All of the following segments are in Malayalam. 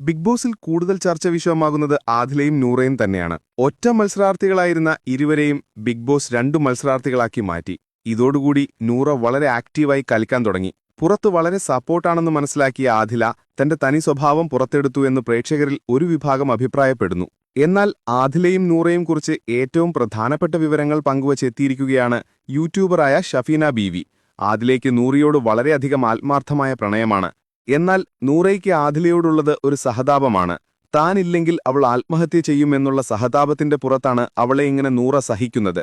ബിഗ് ബോസിൽ കൂടുതൽ ചർച്ച വിഷയമാകുന്നത് ആദിലയും നൂറയും തന്നെയാണ്. ഒറ്റ മത്സരാർത്ഥികളായിരുന്ന ഇരുവരെയും ബിഗ് ബോസ് 2 മത്സരാർത്ഥികളാക്കി മാറ്റി. ഇതോടുകൂടി നൂറ വളരെ ആക്റ്റീവായി കളിക്കാൻ തുടങ്ങി. പുറത്ത് വളരെ സപ്പോർട്ടാണെന്ന് മനസ്സിലാക്കിയ ആദില തന്റെ തനി സ്വഭാവം പുറത്തെടുത്തു എന്ന് പ്രേക്ഷകരിൽ ഒരു വിഭാഗം അഭിപ്രായപ്പെടുന്നു. എന്നാൽ ആദിലയും നൂറയും കുറിച്ച് ഏറ്റവും പ്രധാനപ്പെട്ട വിവരങ്ങൾ പങ്കുവച്ചെത്തിയിരിക്കുകയാണ് യൂട്യൂബറായ ഷഫീന ബീവി. ആദിലയ്ക്ക് നൂറയോട് വളരെയധികം ആത്മാർത്ഥമായ പ്രണയമാണ്. എന്നാൽ നൂറയ്ക്ക് ആദിലയോടുള്ളത് ഒരു സഹതാപമാണ്. താനില്ലെങ്കിൽ അവൾ ആത്മഹത്യ ചെയ്യുമെന്നുള്ള സഹതാപത്തിന്റെ പുറത്താണ് അവളെ ഇങ്ങനെ നൂറ സഹിക്കുന്നത്.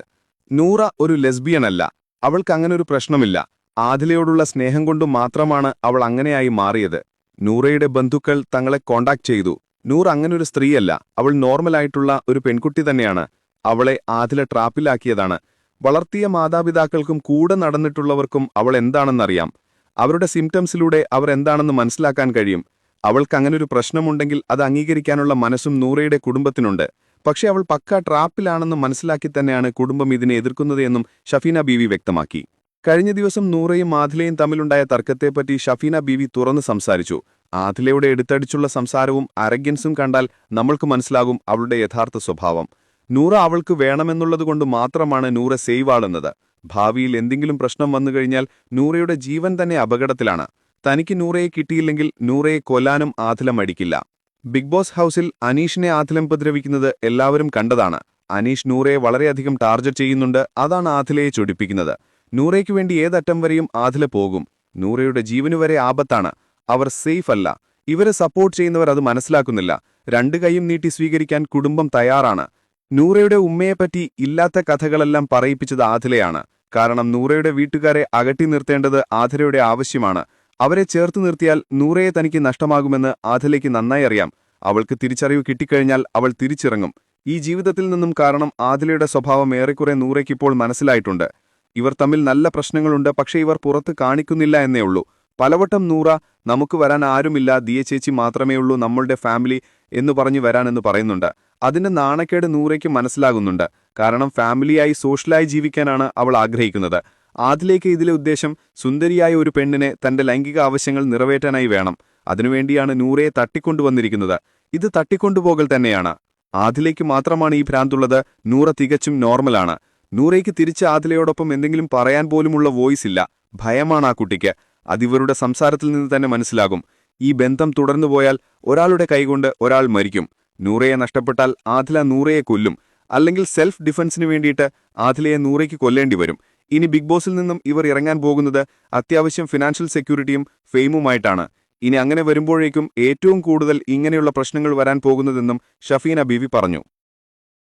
നൂറ ഒരു ലെസ്ബിയനല്ല. അവൾക്കങ്ങനൊരു പ്രശ്നമില്ല. ആദിലയോടുള്ള സ്നേഹം കൊണ്ടു മാത്രമാണ് അവൾ അങ്ങനെയായി മാറിയത്. നൂറയുടെ ബന്ധുക്കൾ തങ്ങളെ കോണ്ടാക്ട് ചെയ്തു. നൂർ അങ്ങനൊരു സ്ത്രീയല്ല. അവൾ നോർമലായിട്ടുള്ള ഒരു പെൺകുട്ടി തന്നെയാണ്. അവളെ ആദില ട്രാപ്പിലാക്കിയതാണ്. വളർത്തിയ മാതാപിതാക്കൾക്കും കൂടെ നടന്നിട്ടുള്ളവർക്കും അവൾ എന്താണെന്നറിയാം. അവരുടെ സിംറ്റംസിലൂടെ അവർ എന്താണെന്ന് മനസ്സിലാക്കാൻ കഴിയും. അവൾക്കങ്ങനൊരു പ്രശ്നമുണ്ടെങ്കിൽ അത് അംഗീകരിക്കാനുള്ള മനസ്സും നൂറയുടെ കുടുംബത്തിനുണ്ട്. പക്ഷേ അവൾ പക്ക ട്രാപ്പിലാണെന്ന് മനസ്സിലാക്കി തന്നെയാണ് കുടുംബം ഇതിനെ എതിർക്കുന്നത് എന്നും ഷഫീന ബീവി വ്യക്തമാക്കി. കഴിഞ്ഞ ദിവസം നൂറയും ആദിലയും തമ്മിലുണ്ടായ തർക്കത്തെപ്പറ്റി ഷഫീന ബീവി തുറന്ന് സംസാരിച്ചു. ആദിലയുടെ എടുത്തടിച്ചുള്ള സംസാരവും അരഗ്യൻസും കണ്ടാൽ നമ്മൾക്ക് മനസ്സിലാകും അവളുടെ യഥാർത്ഥ സ്വഭാവം. നൂറ അവൾക്ക് വേണമെന്നുള്ളതുകൊണ്ട് മാത്രമാണ് നൂറ സേവ് ആളുന്നത്. ഭാവിയിൽ എന്തെങ്കിലും പ്രശ്നം വന്നുകഴിഞ്ഞാൽ നൂറയുടെ ജീവൻ തന്നെ അപകടത്തിലാണ്. തനിക്ക് നൂറയെ കിട്ടിയില്ലെങ്കിൽ നൂറയെ കൊല്ലാനും ആദില മടിക്കില്ല. ബിഗ് ബോസ് ഹൌസിൽ അനീഷിനെ ആദിലം ഉപദ്രവിക്കുന്നത് എല്ലാവരും കണ്ടതാണ്. അനീഷ് നൂറയെ വളരെയധികം ടാർഗറ്റ് ചെയ്യുന്നുണ്ട്. അതാണ് ആദിലയെ ചൊടിപ്പിക്കുന്നത്. നൂറയ്ക്കു വേണ്ടി ഏതറ്റം വരെയും ആദില പോകും. നൂറയുടെ ജീവനു വരെ ആപത്താണ്. അവർ സേഫ് അല്ല. ഇവരെ സപ്പോർട്ട് ചെയ്യുന്നവർ അത് മനസ്സിലാക്കുന്നില്ല. 2 കൈയും നീട്ടി സ്വീകരിക്കാൻ കുടുംബം തയ്യാറാണ്. നൂറയുടെ ഉമ്മയെപ്പറ്റി ഇല്ലാത്ത കഥകളെല്ലാം പറയിപ്പിച്ചത് ആദിലയാണ്. കാരണം നൂറയുടെ വീട്ടുകാരെ അകറ്റി നിർത്തേണ്ടത് ആദിലയുടെ ആവശ്യമാണ്. അവരെ ചേർത്ത് നിർത്തിയാൽ നൂറയെ തനിക്ക് നഷ്ടമാകുമെന്ന് ആദിലയ്ക്ക് നന്നായി അറിയാം. അവൾക്ക് തിരിച്ചറിവ് കിട്ടിക്കഴിഞ്ഞാൽ അവൾ തിരിച്ചിറങ്ങും. ഈ ജീവിതത്തിൽ നിന്നും കാരണം ആദിലയുടെ സ്വഭാവം ഏറെക്കുറെ നൂറയ്ക്കിപ്പോൾ മനസ്സിലായിട്ടുണ്ട്. ഇവർ തമ്മിൽ നല്ല പ്രശ്നങ്ങളുണ്ട്. പക്ഷേ ഇവർ പുറത്ത് കാണിക്കുന്നില്ല എന്നേ ഉള്ളൂ. പലവട്ടം നൂറ നമുക്ക് വരാൻ ആരുമില്ല, ദിയ ചേച്ചി മാത്രമേ ഉള്ളൂ നമ്മളുടെ ഫാമിലി എന്നു പറഞ്ഞു വരാനെന്ന് പറയുന്നുണ്ട്. അതിന്റെ നാണക്കേട് നൂറയ്ക്ക് മനസ്സിലാകുന്നുണ്ട്. കാരണം ഫാമിലിയായി സോഷ്യലായി ജീവിക്കാനാണ് അവൾ ആഗ്രഹിക്കുന്നത്. ആദിലേക്ക് ഇതിലെ ഉദ്ദേശം സുന്ദരിയായ ഒരു പെണ്ണിനെ തന്റെ ലൈംഗിക ആവശ്യങ്ങൾ നിറവേറ്റാനായി വേണം. അതിനുവേണ്ടിയാണ് നൂറയെ തട്ടിക്കൊണ്ടുവന്നിരിക്കുന്നത്. ഇത് തട്ടിക്കൊണ്ടുപോകൽ തന്നെയാണ്. ആദിലേക്ക് മാത്രമാണ് ഈ ഭ്രാന്തുള്ളത്. നൂറ തികച്ചും നോർമലാണ്. നൂറയ്ക്ക് തിരിച്ച് ആദിലയോടൊപ്പം എന്തെങ്കിലും പറയാൻ പോലുമുള്ള വോയിസ് ഇല്ല. ഭയമാണ് ആ കുട്ടിക്ക്. അതിവരുടെ സംസാരത്തിൽ നിന്ന് തന്നെ മനസ്സിലാകും. ഈ ബന്ധം തുടർന്നുപോയാൽ ഒരാളുടെ കൈകൊണ്ട് ഒരാൾ മരിക്കും. നൂറയെ നഷ്ടപ്പെട്ടാൽ ആദില നൂറയെ കൊല്ലും. അല്ലെങ്കിൽ സെൽഫ് ഡിഫൻസിന് വേണ്ടിയിട്ട് ആദിലയെ നൂറയ്ക്ക് കൊല്ലേണ്ടി വരും. ഇനി ബിഗ് ബോസിൽ നിന്നും ഇവർ ഇറങ്ങാൻ പോകുന്നത് അത്യാവശ്യം ഫിനാൻഷ്യൽ സെക്യൂരിറ്റിയും ഫെയിമുമായിട്ടാണ്. ഇനി അങ്ങനെ വരുമ്പോഴേക്കും ഏറ്റവും കൂടുതൽ ഇങ്ങനെയുള്ള പ്രശ്നങ്ങൾ വരാൻ പോകുന്നതെന്നും ഷഫീന ബീവി പറഞ്ഞു.